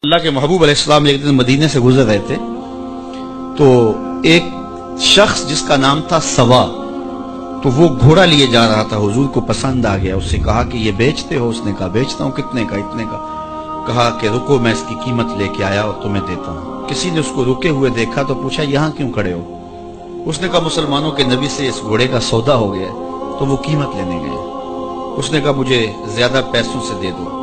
اللہ کے محبوب علیہ السلام ایک دن مدینے سے گزر رہے تھے تو ایک شخص جس کا نام تھا سوا، تو وہ گھوڑا لیے جا رہا تھا، حضور کو پسند آ گیا، اس سے کہا کہ یہ بیچتے ہو؟ اس نے کہا بیچتا ہوں۔ کتنے کا؟ اتنے کا۔ کہا کہ رکو میں اس کی قیمت لے کے آیا اور تمہیں دیتا ہوں۔ کسی نے اس کو رکے ہوئے دیکھا تو پوچھا یہاں کیوں کھڑے ہو؟ اس نے کہا مسلمانوں کے نبی سے اس گھوڑے کا سودا ہو گیا تو وہ قیمت لینے گئے۔ اس نے کہا مجھے زیادہ پیسوں سے دے دو۔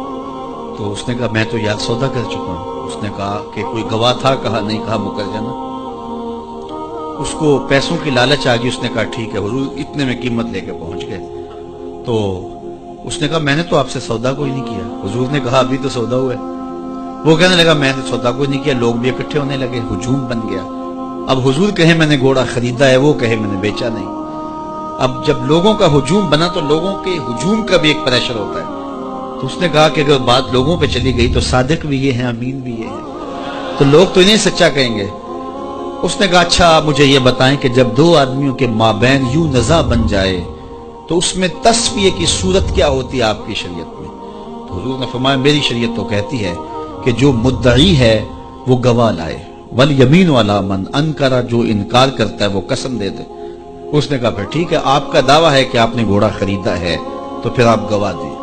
تو اس نے کہا میں تو یار سودا کر چکا ہوں۔ اس نے کہا کہ کوئی گواہ تھا؟ کہا نہیں۔ کہا مکر جانا۔ اس کو پیسوں کی لالچ آ گئی۔ اس نے کہا ٹھیک ہے۔ حضور اتنے میں قیمت لے کے پہنچ گئے۔ تو اس نے کہا میں نے تو آپ سے سودا کوئی نہیں کیا۔ حضور نے کہا ابھی تو سودا ہوا ہے۔ وہ کہنے لگا میں نے سودا کوئی نہیں کیا۔ لوگ بھی اکٹھے ہونے لگے، ہجوم بن گیا۔ اب حضور کہے میں نے گھوڑا خریدا ہے، وہ کہے میں نے بیچا نہیں۔ اب جب لوگوں کا ہجوم بنا تو لوگوں کے ہجوم کا بھی ایک پریشر ہوتا ہے۔ تو اس نے کہا کہ اگر بات لوگوں پہ چلی گئی تو صادق بھی یہ ہے، امین بھی یہ ہے، تو لوگ تو انہیں سچا کہیں گے۔ اس نے کہا اچھا مجھے یہ بتائیں کہ جب دو آدمیوں کے مابین یوں نزاع بن جائے تو اس میں تصفیہ کی صورت کیا ہوتی ہے آپ کی شریعت میں؟ تو حضور نے فرمایا میری شریعت تو کہتی ہے کہ جو مدعی ہے وہ گواہ لائے، والیمین علی من انکر، جو انکار کرتا ہے وہ قسم دے دے۔ اس نے کہا پھر ٹھیک ہے، آپ کا دعویٰ ہے کہ آپ نے گھوڑا خریدا ہے تو پھر آپ گواہ دیں،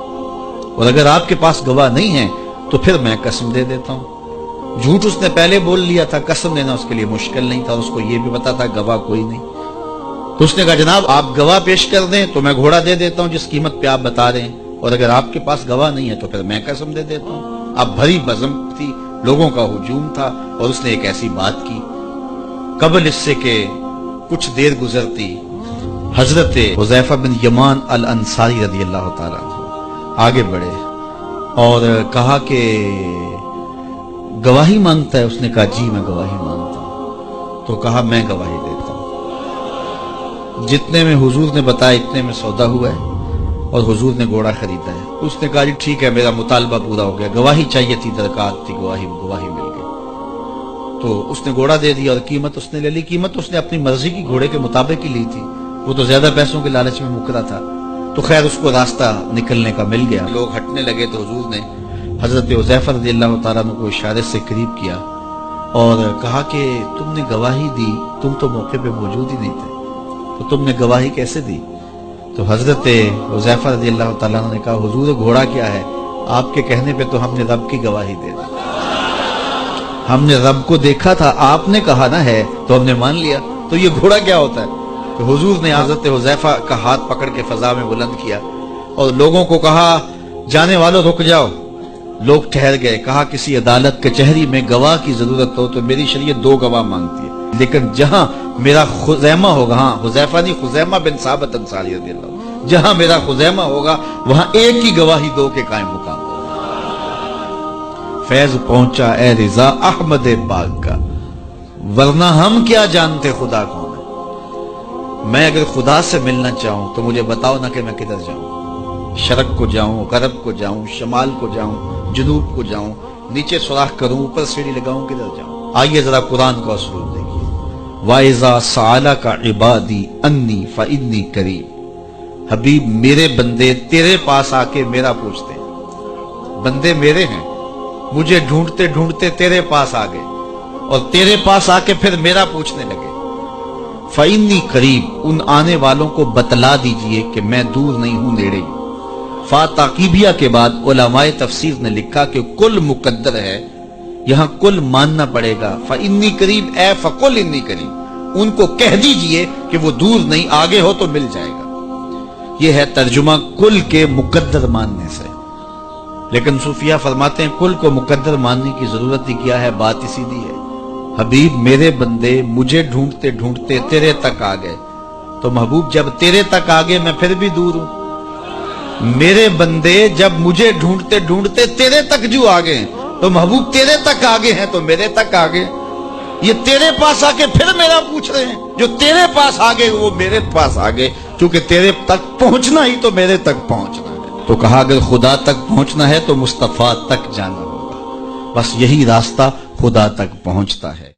اور اگر آپ کے پاس گواہ نہیں ہے تو پھر میں قسم دے دیتا ہوں۔ جھوٹ اس نے پہلے بول لیا تھا، قسم دینا اس کے لیے مشکل نہیں تھا، اس کو یہ بھی پتا تھا گواہ کوئی نہیں۔ تو اس نے کہا جناب آپ گواہ پیش کر دیں تو میں گھوڑا دے دیتا ہوں جس قیمت پہ آپ بتا رہے ہیں، اور اگر آپ کے پاس گواہ نہیں ہے تو پھر میں قسم دے دیتا ہوں۔ اب بھری بزم تھی، لوگوں کا ہجوم تھا، اور اس نے ایک ایسی بات کی۔ قبل اس سے کہ کچھ دیر گزرتی حضرت حذیفہ بن یمان الانصاری رضی اللہ تعالیٰ عنہ آگے بڑھے اور کہا کہ گواہی مانگتا ہے؟ اس نے کہا جی میں گواہی مانگتا ہوں۔ تو کہا میں گواہی دیتا ہوں۔ جتنے میں حضور نے بتایا اتنے میں سودا ہوا ہے اور حضور نے گھوڑا خریدا ہے۔ اس نے کہا جی ٹھیک ہے میرا مطالبہ پورا ہو گیا، گواہی چاہیے تھی، درکار تھی، گواہی مل گئی۔ تو اس نے گھوڑا دے دیا اور قیمت اس نے لے لی۔ قیمت اس نے اپنی مرضی کی گھوڑے کے مطابق ہی لی تھی، وہ تو زیادہ پیسوں کے لالچ میں مکرا تھا۔ تو خیر اس کو راستہ نکلنے کا مل گیا۔ لوگ ہٹنے لگے تو حضور نے حضرت حذیفہ رضی اللہ تعالیٰ عنہ کو اشارے سے قریب کیا اور کہا کہ تم نے گواہی دی، تم تو موقع پہ موجود ہی نہیں تھے، تو تم نے گواہی کیسے دی؟ تو حضرت حذیفہ رضی اللہ تعالیٰ عنہ نے کہا حضور گھوڑا کیا ہے، آپ کے کہنے پہ تو ہم نے رب کی گواہی دے دی، ہم نے رب کو دیکھا تھا، آپ نے کہا نہ ہے تو ہم نے مان لیا، تو یہ گھوڑا کیا ہوتا ہے؟ تو حضور نے حضرت حذیفہ کا ہاتھ پکڑ کے فضا میں بلند کیا اور لوگوں کو کہا جانے والوں رک جاؤ۔ لوگ ٹھہر گئے۔ کہا کسی عدالت کچہری میں گواہ کی ضرورت ہو تو میری شریعت دو گواہ مانگتی ہے، لیکن جہاں میرا خزیمہ ہوگا، ہاں حذیفہ نہیں، خزیمہ بن ثابت انصاری رضی اللہ عنہ، جہاں میرا خزیمہ ہوگا وہاں ایک ہی گواہی دو کے قائم مقام ہوگا۔ فیض پہنچا اے رضا احمد پاک کا، ورنہ ہم کیا جانتے خدا کون ہے۔ میں اگر خدا سے ملنا چاہوں تو مجھے بتاؤ نہ کہ میں کدھر جاؤں، شرق کو جاؤں، غرب کو جاؤں، شمال کو جاؤں، جنوب کو جاؤں، نیچے سوراخ کروں، اوپر سیڑھی لگاؤں، کدھر جاؤں؟ آئیے ذرا قرآن کا اسلوب دیکھیے۔ وَإِذَا سَأَلَكَ عِبَادِي أَنِّي فَإِنِّي قَرِيبٌ، حبیب میرے بندے تیرے پاس آ کے میرا پوچھتے ہیں، بندے میرے ہیں، مجھے ڈھونڈتے ڈھونڈتے تیرے پاس آ گئے اور تیرے پاس آ کے پھر میرا پوچھنے لگے۔ فَإِنِّي قریب، ان آنے والوں کو بتلا دیجئے کہ میں دور نہیں ہوں، نیڑے ہوں۔ فا تاقیبیہ کے بعد علماء تفسیر نے لکھا کہ کل مقدر ہے، یہاں کل ماننا پڑے گا۔ فَإِنِّي قریب اے فَقُلْ إِنِّي قریب، ان کو کہہ دیجئے کہ وہ دور نہیں، آگے ہو تو مل جائے گا۔ یہ ہے ترجمہ کل کے مقدر ماننے سے۔ لیکن صوفیہ فرماتے ہیں کل کو مقدر ماننے کی ضرورت ہی کیا ہے، بات ہی سیدھی ہے۔ حبیب میرے بندے مجھے ڈھونڈتے ڈھونڈتے تیرے تک آ گئے، تو محبوب جب تیرے تک آ گئے میں پھر بھی دور ہوں۔ میرے بندے جب مجھے ڈھونڈتے ڈھونڈتے تیرے تک جو آ گئے تو محبوب تیرے تک آگے ہیں تو میرے تک آگے۔ یہ تیرے پاس آ کے پھر میرا پوچھ رہے ہیں، جو تیرے پاس آگے وہ میرے پاس آگے، کیونکہ تیرے تک پہنچنا ہی تو میرے تک پہنچنا ہے۔ تو کہا اگر خدا تک پہنچنا ہے تو مصطفیٰ تک جانا ہوگا، بس یہی راستہ خدا تک پہنچتا ہے۔